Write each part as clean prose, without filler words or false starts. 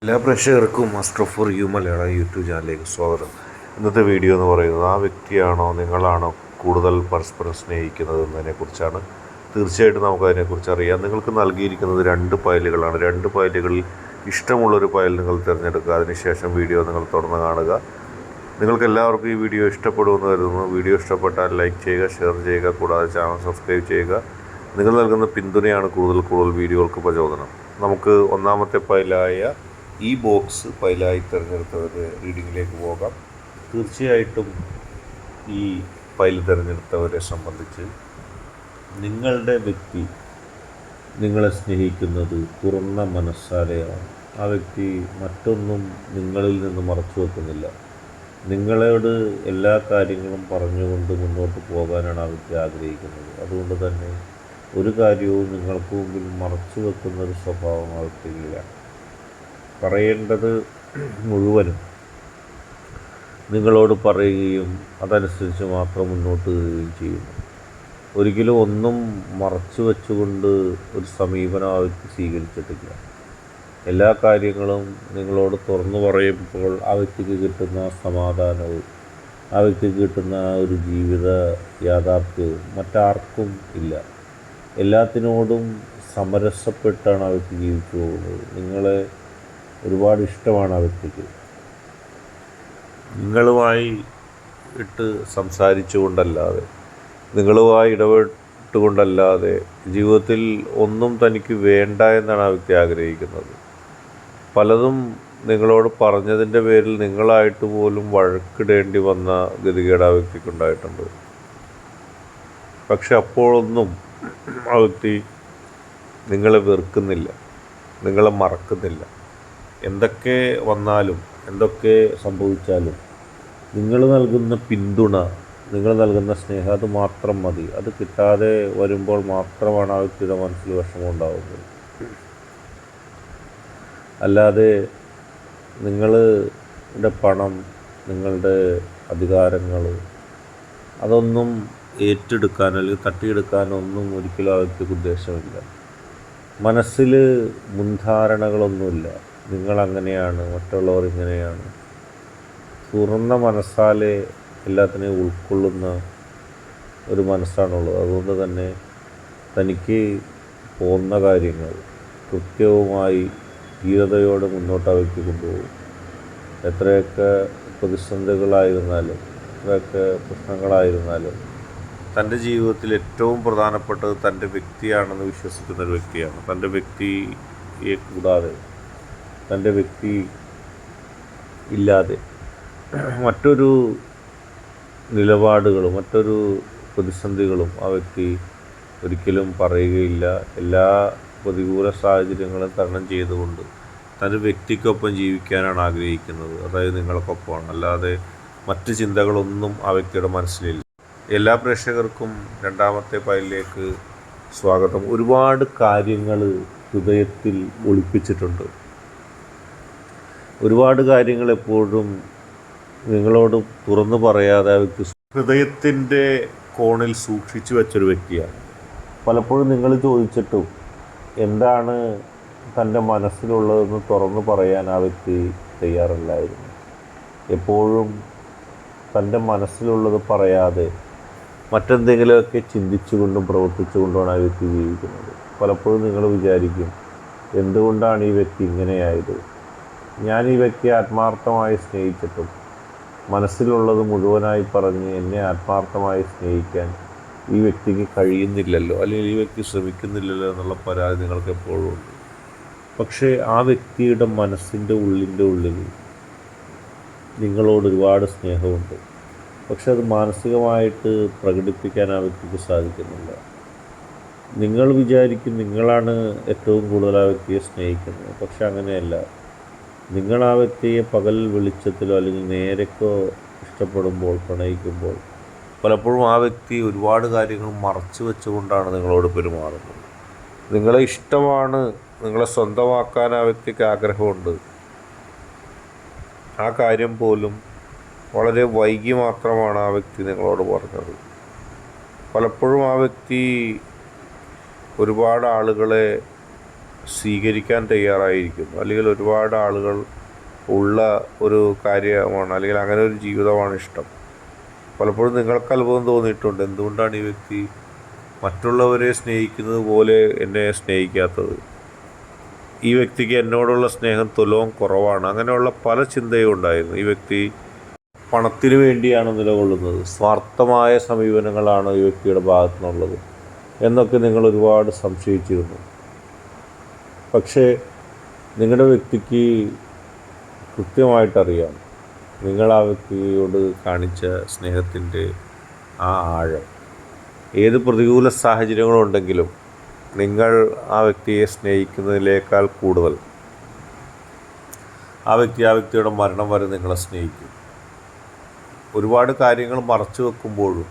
എല്ലാ പ്രേക്ഷകർക്കും master for you Malayalam YouTube ചാനലിലേക്ക് സ്വാഗതം. ഇന്നത്തെ വീഡിയോ എന്ന് പറയുന്നത് ആ വ്യക്തിയാണോ നിങ്ങളാണോ കൂടുതൽ പരസ്പരം സ്നേഹിക്കുന്നത് എന്നതിനെക്കുറിച്ചാണ്. തീർച്ചയായിട്ടും നമുക്കതിനെക്കുറിച്ച് അറിയാം. നിങ്ങൾക്ക് നൽകിയിരിക്കുന്നത് 2 ഫയലുകളാണ്. 2 ഫയലുകളിൽ ഇഷ്ടമുള്ളൊരു ഫയൽ നിങ്ങൾ തിരഞ്ഞെടുക്കുക. അതിനുശേഷം വീഡിയോ നിങ്ങൾ തുടർന്ന് കാണുക. നിങ്ങൾക്ക് എല്ലാവർക്കും ഈ വീഡിയോ ഇഷ്ടപ്പെടുമെന്ന് കരുതുന്നു. വീഡിയോ ഇഷ്ടപ്പെട്ടാൽ ലൈക്ക് ചെയ്യുക, ഷെയർ ചെയ്യുക, കൂടാതെ ചാനൽ സബ്സ്ക്രൈബ് ചെയ്യുക. നിങ്ങൾ നൽകുന്ന പിന്തുണയാണ് കൂടുതൽ വീഡിയോകൾക്ക് പ്രചോദനം. നമുക്ക് ഒന്നാമത്തെ ഫയലായ ഈ ബോക്സ് ഫയലായി തിരഞ്ഞെടുത്തവരുടെ റീഡിങ്ങിലേക്ക് പോകാം. തീർച്ചയായിട്ടും ഈ ഫയൽ തിരഞ്ഞെടുത്തവരെ സംബന്ധിച്ച് നിങ്ങളുടെ വ്യക്തി നിങ്ങളെ സ്നേഹിക്കുന്നത് തുറന്ന മനസ്സാലെയാണ്. ആ വ്യക്തി മറ്റൊന്നും നിങ്ങളിൽ നിന്ന് മറച്ചു വെക്കുന്നില്ല. നിങ്ങളോട് എല്ലാ കാര്യങ്ങളും പറഞ്ഞുകൊണ്ട് മുന്നോട്ട് പോകാനാണ് ആ വ്യക്തി ആഗ്രഹിക്കുന്നത്. അതുകൊണ്ട് തന്നെ ഒരു കാര്യവും നിങ്ങൾക്ക് മുമ്പിൽ മറച്ചു വെക്കുന്നൊരു സ്വഭാവം ആ വ്യക്തിയില്ല. പറയേണ്ടത് മുഴുവനും നിങ്ങളോട് പറയുകയും അതനുസരിച്ച് മാത്രം മുന്നോട്ട് പോവുകയും ചെയ്യുന്നു. ഒരിക്കലും ഒന്നും മറച്ചു വെച്ചുകൊണ്ട് ഒരു സമീപനം ആ വ്യക്തി സ്വീകരിച്ചിട്ടില്ല. എല്ലാ കാര്യങ്ങളും നിങ്ങളോട് തുറന്നു പറയുമ്പോൾ ആ വ്യക്തിക്ക് കിട്ടുന്ന സമാധാനവും ആ വ്യക്തിക്ക് കിട്ടുന്ന ഒരു ജീവിത യാഥാർത്ഥ്യവും മറ്റാർക്കും ഇല്ല. എല്ലാത്തിനോടും സമരസപ്പെട്ടാണ് ആ വ്യക്തി ജീവിച്ചു പോകുന്നത്. നിങ്ങളെ ഒരുപാട് ഇഷ്ടമാണ് ആ വ്യക്തിക്ക്. നിങ്ങളുമായി സംസാരിച്ചുകൊണ്ടല്ലാതെ നിങ്ങളുമായി ഇടപെട്ടുകൊണ്ടല്ലാതെ ജീവിതത്തിൽ ഒന്നും തനിക്ക് വേണ്ട എന്നാണ് ആ വ്യക്തി ആഗ്രഹിക്കുന്നത്. പലതും നിങ്ങളോട് പറഞ്ഞതിൻ്റെ പേരിൽ നിങ്ങളായിട്ട് പോലും വഴക്കിടേണ്ടി വന്ന ഗതികേട് ആ വ്യക്തിക്കുണ്ടായിട്ടുണ്ട്. പക്ഷെ അപ്പോഴൊന്നും ആ വ്യക്തി നിങ്ങളെ വെറുക്കുന്നില്ല, നിങ്ങളെ മറക്കുന്നില്ല. എന്തൊക്കെ വന്നാലും എന്തൊക്കെ സംഭവിച്ചാലും നിങ്ങൾ നൽകുന്ന പിന്തുണ, നിങ്ങൾ നൽകുന്ന സ്നേഹം അത് മാത്രം മതി. അത് കിട്ടാതെ വരുമ്പോൾ മാത്രമാണ് ആ വ്യക്തിയുടെ മനസ്സിൽ വിഷമം ഉണ്ടാകുന്നത്. അല്ലാതെ നിങ്ങളുടെ പണം, നിങ്ങളുടെ അധികാരങ്ങൾ അതൊന്നും ഏറ്റെടുക്കാനോ അല്ലെങ്കിൽ തട്ടിയെടുക്കാനോ ഒന്നും ഒരിക്കലും ആ വ്യക്തിക്ക് ഉദ്ദേശമില്ല. മനസ്സിൽ മുൻധാരണകളൊന്നുമില്ല. നിങ്ങളങ്ങനെയാണ്, മറ്റുള്ളവർ ഇങ്ങനെയാണ്. തുറന്ന മനസ്സാലെ എല്ലാത്തിനെയും ഉൾക്കൊള്ളുന്ന ഒരു മനസ്സാണുള്ളത്. അതുകൊണ്ട് തന്നെ തനിക്ക് പോകുന്ന കാര്യങ്ങൾ കൃത്യവുമായി ധീരതയോടെ മുന്നോട്ട് ആ വ്യക്തി കൊണ്ടുപോകും. എത്രയൊക്കെ പ്രതിസന്ധികളായിരുന്നാലും എത്രയൊക്കെ പ്രശ്നങ്ങളായിരുന്നാലും തൻ്റെ ജീവിതത്തിൽ ഏറ്റവും പ്രധാനപ്പെട്ടത് തൻ്റെ വ്യക്തിയാണെന്ന് വിശ്വസിക്കുന്നൊരു വ്യക്തിയാണ്. തൻ്റെ വ്യക്തിയെ കൂടാതെ, തൻ്റെ വ്യക്തി ഇല്ലാതെ മറ്റൊരു നിലപാടുകളും മറ്റൊരു പ്രതിസന്ധികളും ആ വ്യക്തി ഒരിക്കലും പറയുകയില്ല. എല്ലാ പ്രതികൂല സാഹചര്യങ്ങളും തരണം ചെയ്തുകൊണ്ട് തൻ്റെ വ്യക്തിക്കൊപ്പം ജീവിക്കാനാണ് ആഗ്രഹിക്കുന്നത്. അതായത് നിങ്ങൾക്കൊപ്പമാണ്, അല്ലാതെ മറ്റ് ചിന്തകളൊന്നും ആ വ്യക്തിയുടെ മനസ്സിലില്ല. എല്ലാ പ്രേക്ഷകർക്കും രണ്ടാമത്തെ ഫയലിലേക്ക് സ്വാഗതം. ഒരുപാട് കാര്യങ്ങൾ ഹൃദയത്തിൽ ഒളിപ്പിച്ചിട്ടുണ്ട്. ഒരുപാട് കാര്യങ്ങൾ എപ്പോഴും നിങ്ങളോട് തുറന്നു പറയാതെ ആ വ്യക്തി ഹൃദയത്തിൻ്റെ കോണിൽ സൂക്ഷിച്ചു വെച്ചൊരു വ്യക്തിയാണ്. പലപ്പോഴും നിങ്ങൾ ചോദിച്ചിട്ടും എന്താണ് തൻ്റെ മനസ്സിലുള്ളതെന്ന് തുറന്നു പറയാൻ ആ വ്യക്തി തയ്യാറല്ലായിരുന്നു. എപ്പോഴും തൻ്റെ മനസ്സിലുള്ളത് പറയാതെ മറ്റെന്തെങ്കിലുമൊക്കെ ചിന്തിച്ചുകൊണ്ടും പ്രവർത്തിച്ചുകൊണ്ടുമാണ് ആ വ്യക്തി ജീവിക്കുന്നത്. പലപ്പോഴും നിങ്ങൾ വിചാരിക്കും, എന്തുകൊണ്ടാണ് ഈ വ്യക്തി ഇങ്ങനെയായത്? ഞാൻ ഈ വ്യക്തിയെ ആത്മാർത്ഥമായി സ്നേഹിച്ചിട്ടും മനസ്സിലുള്ളത് മുഴുവനായി പറഞ്ഞ് എന്നെ ആത്മാർത്ഥമായി സ്നേഹിക്കാൻ ഈ വ്യക്തിക്ക് കഴിയുന്നില്ലല്ലോ, അല്ലെങ്കിൽ ഈ വ്യക്തി ശ്രമിക്കുന്നില്ലല്ലോ എന്നുള്ള പരാതി നിങ്ങൾക്ക് എപ്പോഴും ഉണ്ട്. പക്ഷേ ആ വ്യക്തിയുടെ മനസ്സിൻ്റെ ഉള്ളിൽ നിങ്ങളോട് ഒരുപാട് സ്നേഹമുണ്ട്. പക്ഷെ അത് മാനസികമായിട്ട് പ്രകടിപ്പിക്കാൻ ആ വ്യക്തിക്ക് സാധിക്കുന്നില്ല. നിങ്ങൾ വിചാരിക്കും നിങ്ങളാണ് ഏറ്റവും കൂടുതൽ ആ വ്യക്തിയെ സ്നേഹിക്കുന്നത്. പക്ഷെ അങ്ങനെയല്ല. നിങ്ങൾ ആ വ്യക്തിയെ പകൽ വെളിച്ചത്തിലോ അല്ലെങ്കിൽ നേരക്കോ ഇഷ്ടപ്പെടുമ്പോൾ, പ്രണയിക്കുമ്പോൾ പലപ്പോഴും ആ വ്യക്തി ഒരുപാട് കാര്യങ്ങൾ മറച്ചു വെച്ചുകൊണ്ടാണ് നിങ്ങളോട് പെരുമാറുന്നത്. നിങ്ങളെ ഇഷ്ടമാണ്, നിങ്ങളെ സ്വന്തമാക്കാൻ ആ വ്യക്തിക്ക് ആഗ്രഹമുണ്ട്. ആ കാര്യം പോലും വളരെ വൈകി മാത്രമാണ് ആ വ്യക്തി നിങ്ങളോട് പറഞ്ഞത്. പലപ്പോഴും ആ വ്യക്തി ഒരുപാട് ആളുകളെ സ്വീകരിക്കാൻ തയ്യാറായിരിക്കുന്നു, അല്ലെങ്കിൽ ഒരുപാട് ആളുകൾ ഉള്ള ഒരു കാര്യമാണ്, അല്ലെങ്കിൽ അങ്ങനെ ഒരു ജീവിതമാണ് ഇഷ്ടം. പലപ്പോഴും നിങ്ങൾക്ക് അത്ഭുതം തോന്നിയിട്ടുണ്ട്, എന്തുകൊണ്ടാണ് ഈ വ്യക്തി മറ്റുള്ളവരെ സ്നേഹിക്കുന്നത് പോലെ എന്നെ സ്നേഹിക്കാത്തത്, ഈ വ്യക്തിക്ക് എന്നോടുള്ള സ്നേഹം തുലവും കുറവാണ്. അങ്ങനെയുള്ള പല ചിന്തയും ഉണ്ടായിരുന്നു. ഈ വ്യക്തി പണത്തിന് വേണ്ടിയാണ് നിലകൊള്ളുന്നത്, സ്വാർത്ഥമായ സമീപനങ്ങളാണ് ഈ വ്യക്തിയുടെ ഭാഗത്തു നിന്നുള്ളത് എന്നൊക്കെ നിങ്ങൾ ഒരുപാട് സംശയിച്ചിരുന്നു. പക്ഷേ നിങ്ങളുടെ വ്യക്തിക്ക് കൃത്യമായിട്ടറിയാം നിങ്ങൾ ആ വ്യക്തിയോട് കാണിച്ച സ്നേഹത്തിൻ്റെ ആ ആഴം. ഏത് പ്രതികൂല സാഹചര്യങ്ങളുണ്ടെങ്കിലും നിങ്ങൾ ആ വ്യക്തിയെ സ്നേഹിക്കുന്നതിനേക്കാൾ കൂടുതൽ ആ വ്യക്തിയുടെ മരണം വരെ നിങ്ങളെ സ്നേഹിക്കും. ഒരുപാട് കാര്യങ്ങൾ മറച്ചു വെക്കുമ്പോഴും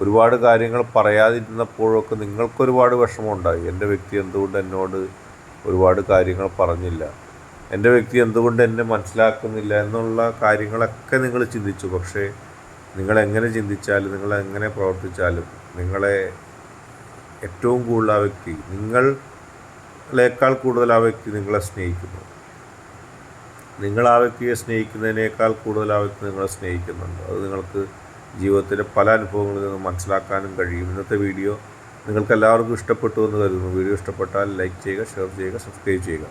ഒരുപാട് കാര്യങ്ങൾ പറയാതിരുന്നപ്പോഴൊക്കെ നിങ്ങൾക്കൊരുപാട് വിഷമമുണ്ടായി. എൻ്റെ വ്യക്തി എന്തുകൊണ്ട് എന്നോട് ഒരുപാട് കാര്യങ്ങൾ പറഞ്ഞില്ല, എൻ്റെ വ്യക്തി എന്തുകൊണ്ട് എന്നെ മനസ്സിലാക്കുന്നില്ല എന്നുള്ള കാര്യങ്ങളൊക്കെ നിങ്ങൾ ചിന്തിച്ചു. പക്ഷേ നിങ്ങളെങ്ങനെ ചിന്തിച്ചാലും നിങ്ങളെങ്ങനെ പ്രവർത്തിച്ചാലും നിങ്ങളെ ഏറ്റവും കൂടുതൽ ആ വ്യക്തി, നിങ്ങളേക്കാൾ കൂടുതൽ ആ വ്യക്തി നിങ്ങളെ സ്നേഹിക്കുന്നു. നിങ്ങൾ ആ വ്യക്തിയെ സ്നേഹിക്കുന്നതിനേക്കാൾ കൂടുതൽ ആ വ്യക്തി നിങ്ങളെ സ്നേഹിക്കുന്നുണ്ട്. അത് നിങ്ങൾക്ക് ജീവിതത്തിലെ പല അനുഭവങ്ങളിൽ നിന്ന് മനസ്സിലാക്കാനും കഴിയും. ഇന്നത്തെ വീഡിയോ നിങ്ങൾക്ക് എല്ലാവർക്കും ഇഷ്ടപ്പെട്ടു എന്ന് കരുതുന്നു. വീഡിയോ ഇഷ്ടപ്പെട്ടാൽ ലൈക്ക് ചെയ്യുക, ഷെയർ ചെയ്യുക, സബ്സ്ക്രൈബ് ചെയ്യുക.